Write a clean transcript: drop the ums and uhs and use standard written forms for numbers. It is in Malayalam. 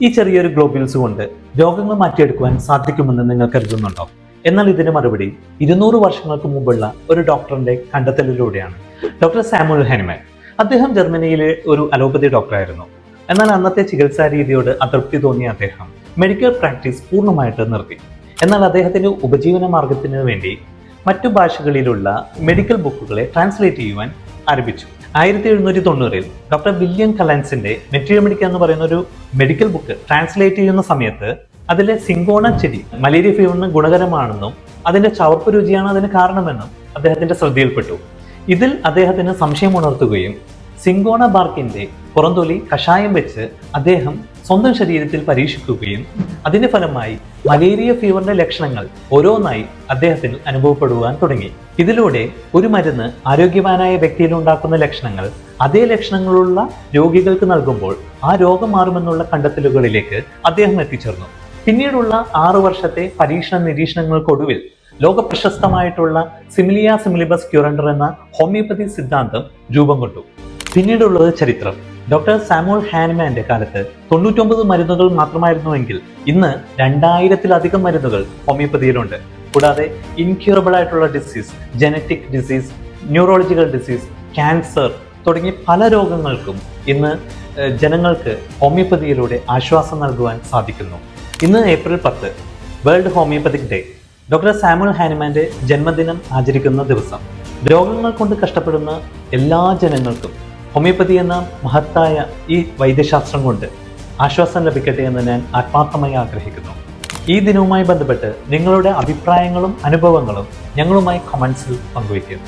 ഈ ചെറിയൊരു ഗ്ലോബ്യൂൾസ് കൊണ്ട് രോഗങ്ങൾ മാറ്റിയെടുക്കുവാൻ സാധിക്കുമെന്ന് നിങ്ങൾ കരുതുന്നുണ്ടോ? എന്നാൽ ഇതിന് മറുപടി 200 വർഷങ്ങൾക്ക് മുമ്പുള്ള ഒരു ഡോക്ടറിന്റെ കണ്ടെത്തലിലൂടെയാണ്. Doctor Samuel Hahnemann. അദ്ദേഹം ജർമ്മനിയിലെ ഒരു അലോപ്പതി ഡോക്ടറായിരുന്നു. എന്നാൽ അന്നത്തെ ചികിത്സാ രീതിയോട് അതൃപ്തി തോന്നിയ അദ്ദേഹം മെഡിക്കൽ പ്രാക്ടീസ് പൂർണ്ണമായിട്ട് നിർത്തി. എന്നാൽ അദ്ദേഹത്തിന്റെ ഉപജീവന മാർഗത്തിന് വേണ്ടി മറ്റു ഭാഷകളിലുള്ള മെഡിക്കൽ ബുക്കുകളെ ട്രാൻസ്ലേറ്റ് ചെയ്യുവാൻ ആരംഭിച്ചു. 1790-ൽ ഡോക്ടർ വില്യം കലൻസിന്റെ മെട്രിയോമെഡിക്ക എന്ന് പറയുന്ന ഒരു മെഡിക്കൽ ബുക്ക് ട്രാൻസ്ലേറ്റ് ചെയ്യുന്ന സമയത്ത് അതിലെ സിങ്കോണ ചെടി മലേറിയ ഫീവറിന് ഗുണകരമാണെന്നും അതിന്റെ ചവർപ്പ് രുചിയാണ് അതിന് കാരണമെന്നും അദ്ദേഹത്തിന്റെ ശ്രദ്ധയിൽപ്പെട്ടു. ഇതിൽ അദ്ദേഹത്തിന് സംശയം ഉണർത്തുകയും സിങ്കോണ ബാർക്കിന്റെ പുറന്തൊലി കഷായം വെച്ച് അദ്ദേഹം സ്വന്തം ശരീരത്തിൽ പരീക്ഷിക്കുകയും അതിന്റെ ഫലമായി മലേറിയ ഫീവറിന്റെ ലക്ഷണങ്ങൾ ഓരോന്നായി അദ്ദേഹത്തിന് അനുഭവപ്പെടുവാൻ തുടങ്ങി. ഇതിലൂടെ ഒരു മരുന്ന് ആരോഗ്യവാനായ വ്യക്തിയിൽ ഉണ്ടാക്കുന്ന ലക്ഷണങ്ങൾ അതേ ലക്ഷണങ്ങളുള്ള രോഗികൾക്ക് നൽകുമ്പോൾ ആ രോഗം മാറുമെന്നുള്ള കണ്ടെത്തലുകളിലേക്ക് അദ്ദേഹം എത്തിച്ചേർന്നു. പിന്നീടുള്ള 6 വർഷത്തെ പരീക്ഷണ നിരീക്ഷണങ്ങൾക്കൊടുവിൽ ലോക പ്രശസ്തമായിട്ടുള്ള സിമിലിയ സിമിലിബസ് ക്യൂറണ്ടർ എന്ന ഹോമിയോപ്പതി സിദ്ധാന്തം രൂപം കൊണ്ടു. പിന്നീടുള്ളത് ചരിത്രം. ഡോക്ടർ സാമുവൽ ഹാനിമാന്റെ കാലത്ത് 99 മരുന്നുകൾ മാത്രമായിരുന്നുവെങ്കിൽ ഇന്ന് 2000-ലധികം മരുന്നുകൾ ഹോമിയോപ്പതിയിലുണ്ട്. കൂടാതെ ഇൻക്യൂറബിൾ ആയിട്ടുള്ള disease, genetic disease, neurological disease, cancer തുടങ്ങിയ പല രോഗങ്ങൾക്കും ഇന്ന് ജനങ്ങൾക്ക് ഹോമിയോപ്പതിയിലൂടെ ആശ്വാസം നൽകുവാൻ സാധിക്കുന്നു. ഇന്ന് April 10 world homeopathic day. Doctor Samuel ഹാനിമാന്റെ ജന്മദിനം ആചരിക്കുന്ന ദിവസം രോഗങ്ങൾ കൊണ്ട് കഷ്ടപ്പെടുന്ന എല്ലാ ജനങ്ങൾക്കും ഹോമിയോപ്പതി എന്ന മഹത്തായ ഈ വൈദ്യശാസ്ത്രം കൊണ്ട് ആശ്വാസം ലഭിക്കട്ടെ എന്ന് ഞാൻ ആത്മാർത്ഥമായി ആഗ്രഹിക്കുന്നു. ഈ ദിനവുമായി ബന്ധപ്പെട്ട് നിങ്ങളുടെ അഭിപ്രായങ്ങളും അനുഭവങ്ങളും ഞങ്ങളുമായി കമൻസിൽ പങ്കുവയ്ക്കുക.